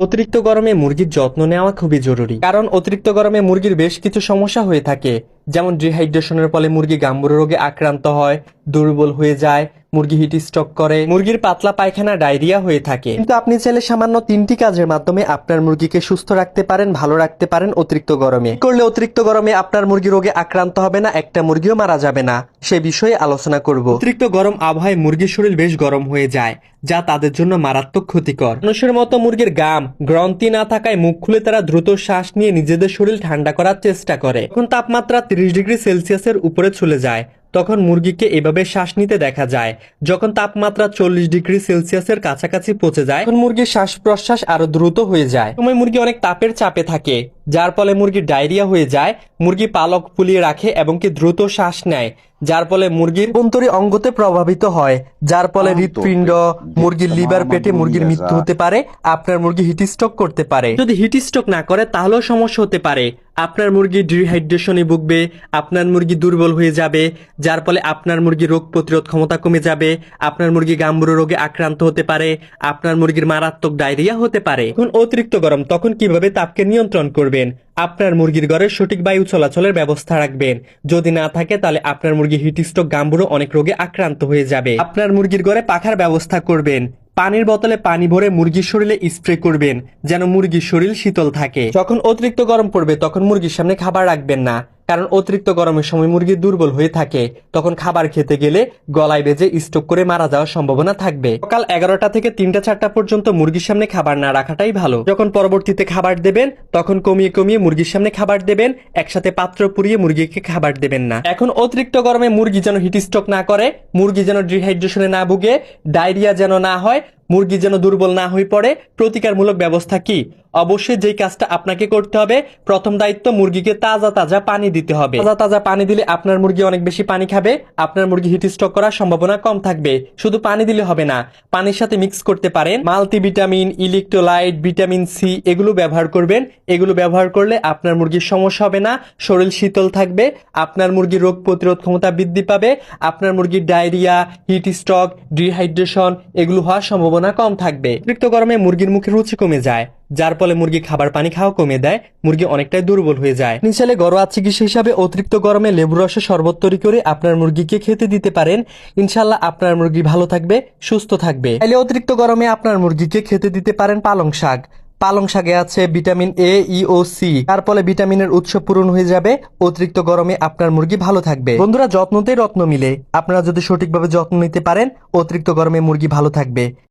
অতিরিক্ত গরমে মুরগির যত্ন নেওয়া খুবই জরুরি, কারণ অতিরিক্ত গরমে মুরগির বেশ কিছু সমস্যা হয়ে থাকে। যেমন ডিহাইড্রেশনের ফলে মুরগি গাম্বুরো রোগে আক্রান্ত হয়, দুর্বল হয়ে যায়, মুরগি হিট স্ট্রোক করে, মুরগির পাতলা পায়খানা, ডায়রিয়া হয়ে থাকে। কিন্তু আপনি চাইলে সামান্য 3টি কাজের মাধ্যমে আপনার মুরগিকে সুস্থ রাখতে পারেন, ভালো রাখতে পারেন অতিরিক্ত গরমে। কি করলে অতিরিক্ত গরমে আপনার মুরগি রোগে আক্রান্ত হবে না, একটা মুরগিও মারা যাবে না, সে বিষয়ে আলোচনা করব। অতিরিক্ত গরম আবহাওয়ায় মুরগির শরীর বেশ গরম হয়ে যায়, যা তাদের জন্য মারাত্মক ক্ষতিকর। মানুষের মতো মুরগির গাম গ্রন্থি না থাকায় মুখ খুলে তারা দ্রুত শ্বাস নিয়ে নিজেদের শরীর ঠান্ডা করার চেষ্টা করে। যখন তাপমাত্রা 30 ডিগ্রি সেলসিয়াসের উপরে চলে যায়, তখন মুরগিকে এভাবে শ্বাস নিতে দেখা যায়। যখন তাপমাত্রা 40 ডিগ্রি সেলসিয়াসের কাছাকাছি পৌঁছে যায়, তখন মুরগির শ্বাস প্রশ্বাস আরো দ্রুত হয়ে যায়। সময় মুরগি অনেক তাপের চাপে থাকে, যার ফলে মুরগির ডায়রিয়া হয়ে যায়। মুরগি পালক ফুলিয়ে রাখে এবং কি দ্রুত শ্বাস নেয়, যার ফলে মুরগির অভ্যন্তরীণ অঙ্গতে প্রভাবিত হয়, যার ফলে হৃৎপিণ্ড, মুরগির লিভার, পেটে মুরগির মৃত্যু হতে পারে। আপনার মুরগি হিট স্ট্রোক করতে পারে। যদি হিট স্ট্রোক না করে তাহলেও সমস্যা হতে পারে। আপনার মুরগি ডিহাইড্রেশনে ভুগবে, আপনার মুরগি দুর্বল হয়ে যাবে, যার ফলে আপনার মুরগি রোগ প্রতিরোধ ক্ষমতা কমে যাবে, আপনার মুরগি গাম্বুরো রোগে আক্রান্ত হতে পারে, আপনার মুরগির মারাত্মক ডায়রিয়া হতে পারে। এখন অতিরিক্ত গরম, তখন কিভাবে তাপকে নিয়ন্ত্রণ করবেন? আপনার মুরগির ঘরে সঠিক বায়ু চলাচলের ব্যবস্থা রাখবেন। যদি না থাকে তাহলে আপনার মুরগি হিট স্ট্রোক, গাম্বুরো অনেক রোগে আক্রান্ত হয়ে যাবে। আপনার মুরগির ঘরে পাখার ব্যবস্থা করবেন। পানির বোতলে পানি ভরে মুরগির শরীরে স্প্রে করবেন, যেন মুরগির শরীর শীতল থাকে। যখন অতিরিক্ত গরম পড়বে তখন মুরগির সামনে খাবার রাখবেন না, কারণ অতিরিক্ত গরমের সময় মুরগি দুর্বল হয়ে থাকে। তখন খাবার খেতে গেলে গলায় বেজে স্ট্রোক করে মারা যাওয়ার সম্ভাবনা থাকবে। সকাল 11টা থেকে 3টা 4টা পর্যন্ত মুরগির সামনে খাবার না রাখাটাই ভালো। যখন পরবর্তীতে খাবার দেবেন তখন কমিয়ে কমিয়ে মুরগির সামনে খাবার দেবেন, একসাথে পাত্র পুরিয়ে মুরগিকে খাবার দেবেন না। এখন অতিরিক্ত গরমে মুরগি যেন হিট স্ট্রোক না করে, মুরগি যেন ডিহাইড্রেশনে না ভুগে, ডায়রিয়া যেন না হয়, মুরগি যেন দুর্বল না হয়ে পড়ে, প্রতিকারমূলক ব্যবস্থা কি? অবশ্যই যেই কাজটা আপনাকে করতে হবে, প্রথম দায়িত্ব মুরগিকে তাজা তাজা পানি দিতে হবে। তাজা তাজা পানি দিলে আপনার মুরগি অনেক বেশি পানি খাবে, আপনার মুরগি হিট স্ট্রোক করার সম্ভাবনা কম থাকবে। শুধু পানি দিলে হবে না, পানির সাথে মিক্স করতে পারেন মাল্টিভিটামিন, ইলেক্ট্রোলাইট, ভিটামিন সি, এগুলো ব্যবহার করবেন। এগুলো ব্যবহার করলে আপনার মুরগির সমস্যা হবে না, শরীর শীতল থাকবে, আপনার মুরগির রোগ প্রতিরোধ ক্ষমতা বৃদ্ধি পাবে, আপনার মুরগির ডায়রিয়া, হিট স্ট্রোক, ডিহাইড্রেশন এগুলো হওয়ার সম্ভাবনা কম থাকবে। অতিরিক্ত গরমে মুরগির মুখে রুচি কমে যায়, যার ফলে মুরগি খাবার পানি খাওয়া কমে দেয়, মুরগি অনেকটাই দুর্বল হয়ে যায়। নিচালে ঘরোয়া চিকিৎসা হিসাবে অতিরিক্ত গরমে লেবু রসের শরবত তৈরি করে আপনার মুরগিকে খেতে দিতে পারেন। ইনশাল্লাহ আপনার মুরগি ভালো থাকবে, সুস্থ থাকবে। তাহলে অতিরিক্ত গরমে আপনার মুরগিকে খেতে দিতে পারেন পালং শাক। পালং শাকে আছে vitamin A, E O C, তার ফলে ভিটামিনের উৎস পূরণ হয়ে যাবে। অতিরিক্ত গরমে আপনার মুরগি ভালো থাকবে। বন্ধুরা, যত্নতেই রত্ন মিলে। আপনারা যদি সঠিকভাবে যত্ন নিতে পারেন, অতিরিক্ত গরমে মুরগি ভালো থাকবে।